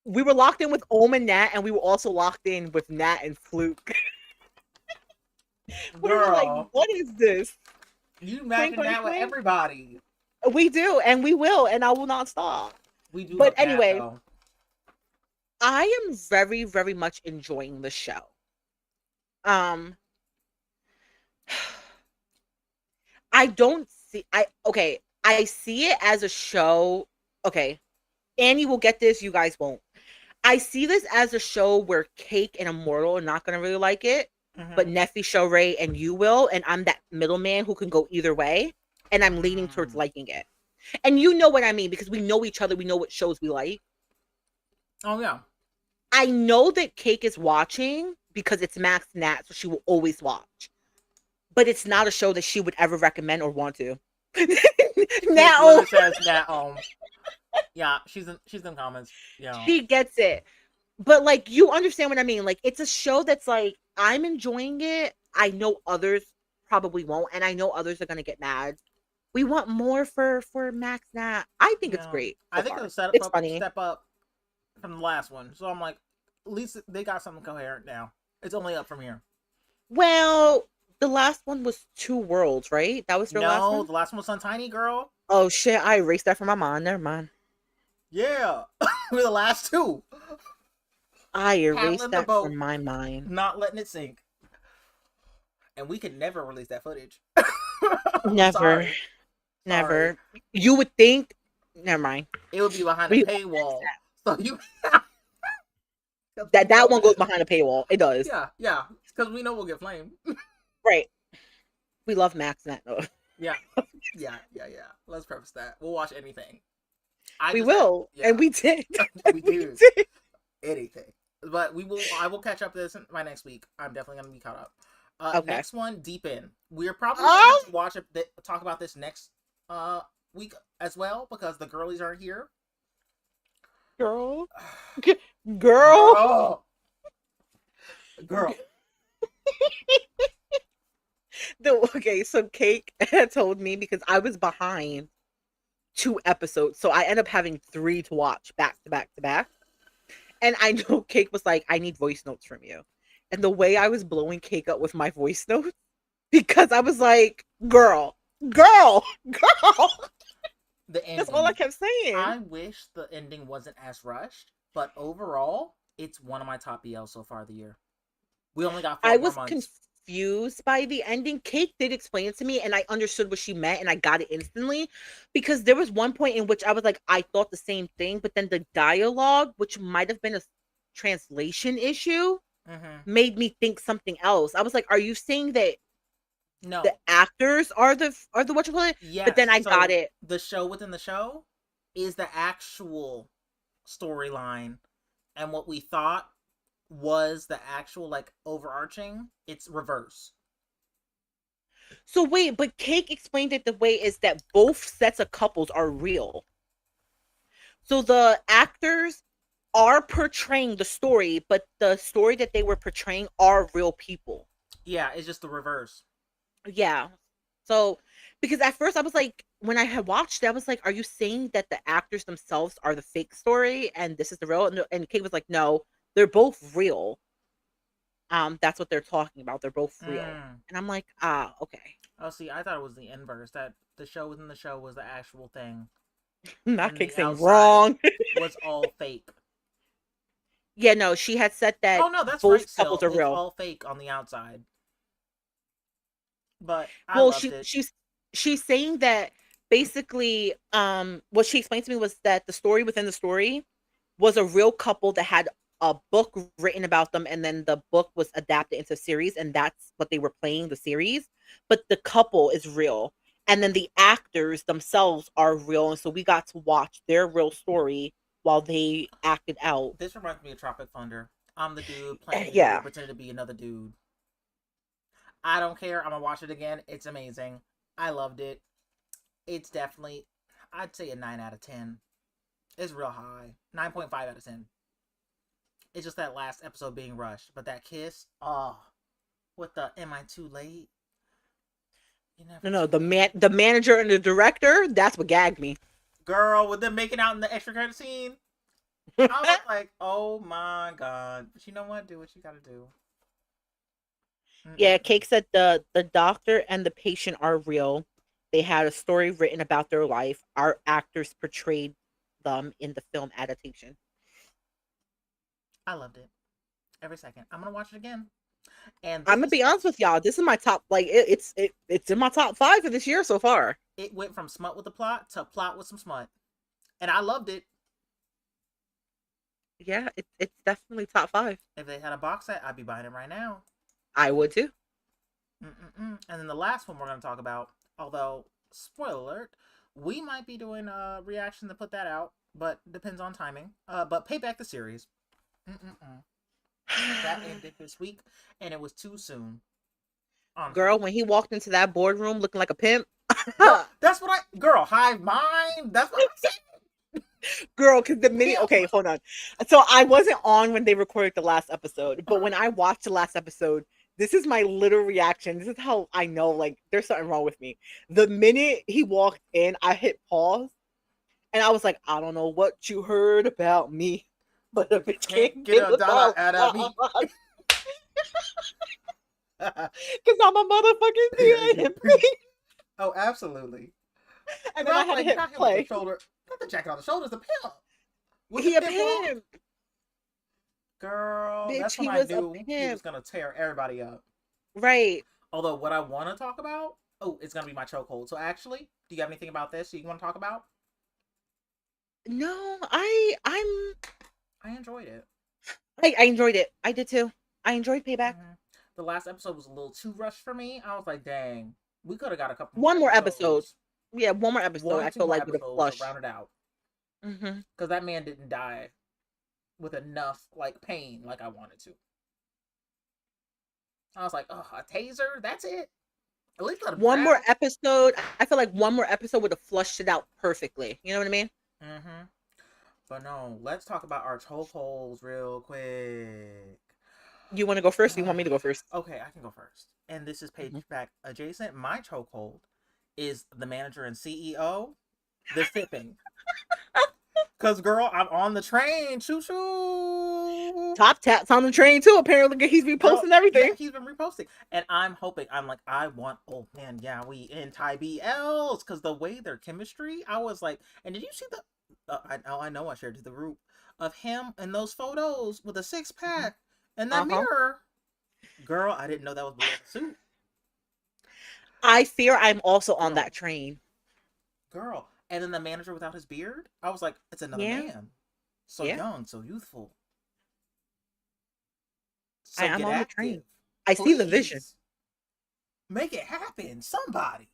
we were locked in with Ohm and Nat, and we were also locked in with Nat and Fluke. We were like, what is this? You imagine that with everybody. We do, and we will, and I will not stop. We do. But anyway, I am very, very much enjoying the show. I don't see. I see it as a show. Okay, Annie will get this. You guys won't. I see this as a show where Cake and Immortal are not gonna really like it, but Neffy, Showray, and you will, and I'm that middleman who can go either way, and I'm leaning towards liking it. And you know what I mean, because we know each other. We know what shows we like. Oh yeah. I know that Cake is watching because it's Max Nat, so she will always watch. But it's not a show that she would ever recommend or want to. Now says Nat Ohm. Yeah, she's in comments. Yeah. She gets it. But like, you understand what I mean? Like, it's a show that's like, I'm enjoying it. I know others probably won't, and I know others are gonna get mad. We want more for Max Nat. I think it's great. I think it's funny. Step up from the last one. So I'm like, at least they got something coherent now. It's only up from here. Well, the last one was Two Worlds, right? That was your last one? No, the last one was on Tiny Girl. Oh shit, I erased that from my mind. Never mind. Yeah. We're the last two. I erased that from my mind. Not letting it sink. And we could never release that footage. Never. Never. You would think. Never mind. It would be behind a paywall. So you. that one goes behind a paywall. It does. Yeah. Because we know we'll get flamed. Right. We love Max Nat though. Yeah. Let's preface that. We'll watch anything. We will, and we did. We do anything. But I will catch up this by next week. I'm definitely gonna be caught up. Okay. Next one, Deep In. We're probably going to talk about this next week as well because the girlies aren't here. Girl. Okay, so Cake told me because I was behind 2 episodes, so I end up having 3 to watch back to back to back. And I know Cake was like, I need voice notes from you. And the way I was blowing Cake up with my voice notes, because I was like, girl. The ending. That's all I kept saying. I wish the ending wasn't as rushed, but overall, It's one of my top BLs so far of the year. We only got I 4 more was months. confused by the ending. Cake did explain it to me, and I understood what she meant, and I got it instantly because there was one point in which I was like, I thought the same thing, but then the dialogue, which might have been a translation issue, Mm-hmm. made me think something else. I was like, are you saying that the No. actors are the what you call it? But Yes. then I got So it. the show within the show is the actual storyline, and what we thought was the actual like overarching. It's reverse. So wait, but Cake explained it the way is that both sets of couples are real. So the actors are portraying the story, but the story that they were portraying are real people. Yeah, it's just the reverse. Yeah. So because at first I was like, when I had watched it, I was like, are you saying that the actors themselves are the fake story and this is the real? And Kate was like, no, they're both real. That's what they're talking about. They're both real. Mm. And I'm like, ah, okay. Oh, see, I thought it was the inverse. That the show within the show was the actual thing, Not and Cake the saying outside wrong. was all fake. Yeah, no, she had said that Oh no, that's both right. couples Still, are it's real. all fake on the outside. But I Well, loved it. she's saying that basically, what she explained to me was that the story within the story was a real couple that had a book written about them, and then the book was adapted into a series, and that's what they were playing the series. But the couple is real, and then the actors themselves are real, and so we got to watch their real story while they acted out. This reminds me of Tropic Thunder. I'm the dude playing the dude Yeah. pretending to be another dude. I don't care. I'm gonna watch it again. It's amazing. I loved it. It's definitely, I'd say a 9 out of 10. It's real high. 9.5 out of 10. It's just that last episode being rushed, but that kiss, oh, with the "Am I too late?" You No, never no, too late. the manager and the director, that's what gagged me. Girl, with them making out in the extra credit scene, I was like, oh my god. But you know what? Do what you gotta do. Yeah, Mm-mm-mm. Cake said the doctor and the patient are real. They had a story written about their life. Our actors portrayed them in the film adaptation. I loved it. Every second. I'm gonna watch it again. And I'm this gonna is be honest with y'all. This is my top. Like it's in my top five for this year so far. it went from smut with the plot to plot with some smut. And I loved it. Yeah, it's definitely top five. If they had a box set, I'd be buying it right now. I would too. Mm-mm-mm. And then the last one we're going to talk about, although, spoiler alert, we might be doing a reaction to put that out, but depends on timing. But Payback the series. Mm-mm-mm. That ended this week, and it was too soon. Girl, Honestly. when he walked into that boardroom looking like a pimp. Girl, that's what girl, hive mind. That's what I'm Girl, because the minute, saying. okay, hold on. So I wasn't on when they recorded the last episode, but when I watched the last episode, this is my little reaction. This is how I know, like, there's something wrong with me. The minute he walked in, I hit pause and I was like, I don't know what you heard about me, but a bitch Can't can't get get a a dollar dollar out of me. because I'm a motherfucking DMV. Oh, absolutely. And Girl, then I I'm had to like, hit not him with the play. shoulder. Not the jacket on the shoulders, the pimp. Was the He a pimp wrong? pimp. Girl, Bitch, that's when he I was a knew he was pimp. gonna tear everybody up. Right. Although what I want to talk about, oh, it's gonna be my chokehold. So actually, do you have anything about this you want to talk about? No, I enjoyed it. I enjoyed it. I did too. I enjoyed Payback. Mhm. The last episode was a little too rushed for me. I was like, dang, we could have got a couple more One more episode. episodes. Yeah, one more episode. One or I two feel more like with a episodes to flush. round it out. Hmm. Because that man didn't die with enough like pain like I wanted to. I was like, oh, a taser? That's it? At least let him One more drown. episode. I feel like one more episode would have flushed it out perfectly. You know what I mean? Mm-hmm. But no, let's talk about our chokeholds real quick. You want to go first? Or you want me to go first? Okay, I can go first. And this is page Mhm. back adjacent. My chokehold is the manager and CEO. The sipping. Cause girl, I'm on the train. Choo choo. Top Tat's on the train too. Apparently, he's Girl, reposting yeah, everything. he's been reposting. And I'm hoping, I'm like, I want old man Yowie and Ty BLs. Cause the way their chemistry, I was like, and did you see the I know I shared to the group of him in those photos with a six pack and that Uh-huh. mirror. Girl, I didn't know that was below the suit. I fear I'm also on Girl, that train. girl. And then the manager without his beard. I was like, it's another Yeah. man. So Yeah. young, so youthful. I So am get on the active. train. I see the vision. Please. Make it happen. Somebody.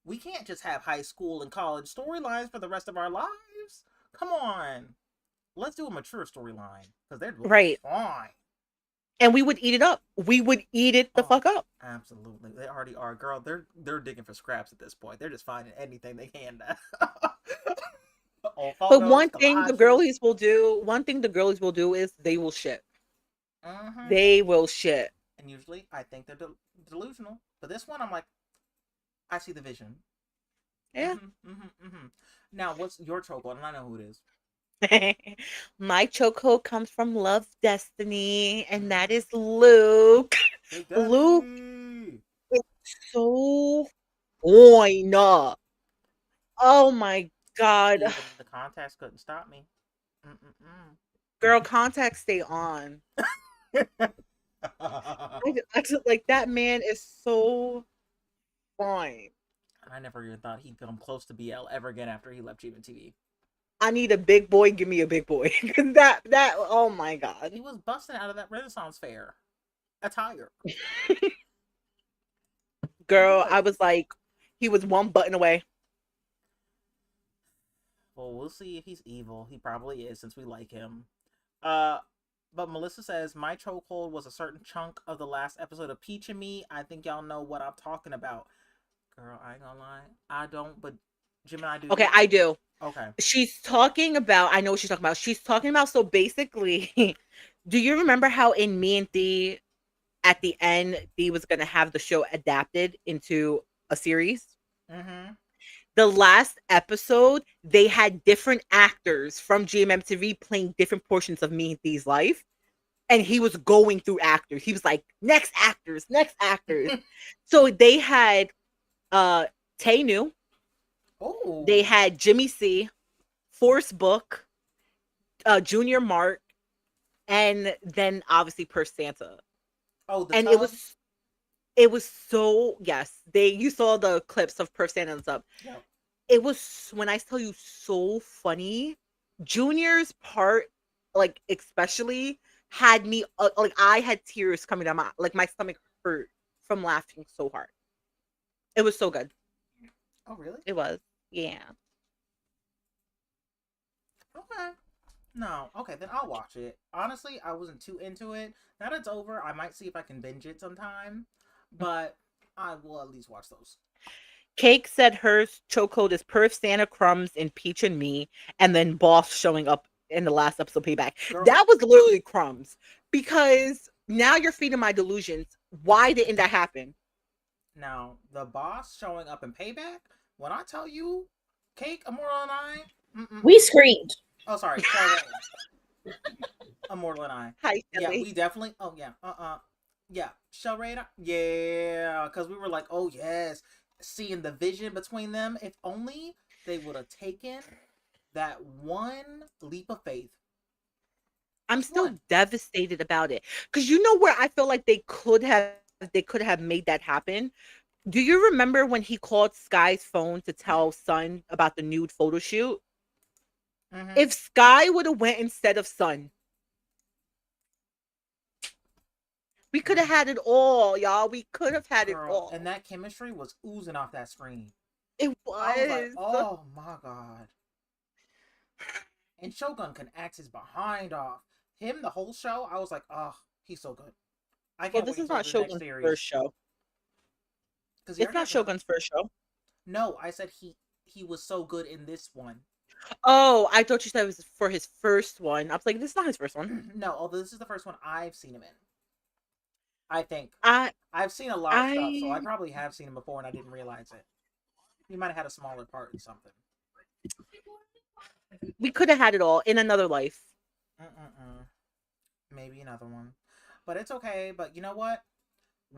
We can't just have high school and college storylines for the rest of our lives. Come on. Let's do a mature storyline. Because they're doing Right. fine. And we would eat it up. We would eat it the Oh, fuck up. absolutely. They already are. Girl, they're digging for scraps at this point. They're just finding anything they can. Old But photos, collages. one thing the girlies will do is they will shit. Mm-hmm. They will shit. And usually I think they're delusional. But this one, I'm like, I see the vision. Yeah. Now, what's your chokehold? And I know who it is. My chokehold comes from Love Destiny, and that is Mm-hmm. Luke. Big Luke Daddy. is so fine. Oh my god. Even the contacts couldn't stop me. Mm-mm-mm. Girl, contacts stay on. I just like that man is so fine. I never even thought he'd come close to BL ever again after he left GMTV. I need a big boy. Give me a big boy. that. Oh my god. He was busting out of that Renaissance fair attire. He Girl, I was. was like, he was one button away. Well, we'll see if he's evil. He probably is since we like him. But Melissa says my chokehold was a certain chunk of the last episode of Peach and Me. I think y'all know what I'm talking about. Girl, I ain't gonna lie. I don't, but Jim and I do. Okay, I do. Okay. She's talking about, I know what she's talking about. She's talking about, so basically, do you remember how in Me and Thee, at the end, Thee was going to have the show adapted into a series? Mm-hmm. The last episode, they had different actors from GMMTV playing different portions of Me and Thee's life. And he was going through actors. He was like, next actors, next actors. So they had Tay New. Oh. They had Jimmy C, Force Book, Junior Mark, and then obviously Purse Santa. Oh, the And tub? it was so, yes, you saw the clips of Purse Santa and stuff. Yep. It was, when I tell you, so funny. Junior's part, like especially, had me like I had tears coming down my stomach hurt from laughing so hard. It was so good. Oh, really? It was. Yeah. Okay. No. Okay, then I'll watch it. Honestly, I wasn't too into it. Now that it's over, I might see if I can binge it sometime. But I will at least watch those. Cake said her chokehold is Perf, Santa, Crumbs, and Peach and Me, and then Boss showing up in the last episode Payback. Girl. That was literally Crumbs. Because now you're feeding my delusions. Why didn't that happen? Now, the boss showing up in Payback, when I tell you, Cake, Immortal, and I... We screamed. Oh, sorry. Sorry. Immortal and I. Hi, Yeah, Shelly. we definitely... Oh, yeah. Yeah. Shell Radar? Yeah. Because we were like, oh, yes. Seeing the vision between them. If only they would have taken that one leap of faith. I'm still devastated about it. Because you know where I feel like they could have made that happen? Do you remember when he called Sky's phone to tell Sun about the nude photo shoot? Mm-hmm. If Sky would have went instead of Sun, we could have had it all, y'all. We could have had it all. And that chemistry was oozing off that screen. It was. I was like, oh my god. And Shogun can act his behind off. Him, the whole show, I was like, oh, he's so good. I can't this wait is not Shogun's first show. It's not Shogun's first show. No, I said he was so good in this one. Oh, I thought you said it was for his first one. I was like, this is not his first one. No, although this is the first one I've seen him in. I think. I've seen a lot of stuff, so I probably have seen him before and I didn't realize it. He might have had a smaller part in something. We could have had it all in another life. Maybe another one. But it's okay. But you know what?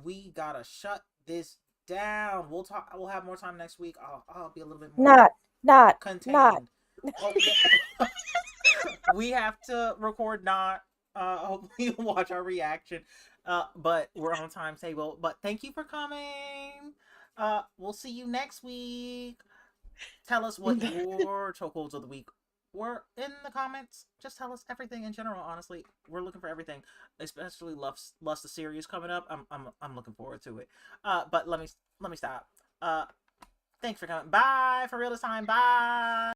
We gotta shut this down. We'll talk. We'll have more time next week. I'll be a little bit more Not contained. not. Oh, yeah. We have to record not. Hopefully you'll watch our reaction. But we're on a timetable. But thank you for coming. We'll see you next week. Tell us what your chokeholds of the week were in the comments. Just tell us everything in general. Honestly, we're looking for everything, especially Lust the series coming up. I'm looking forward to it. But let me stop. Thanks for coming. Bye for real this time. Bye.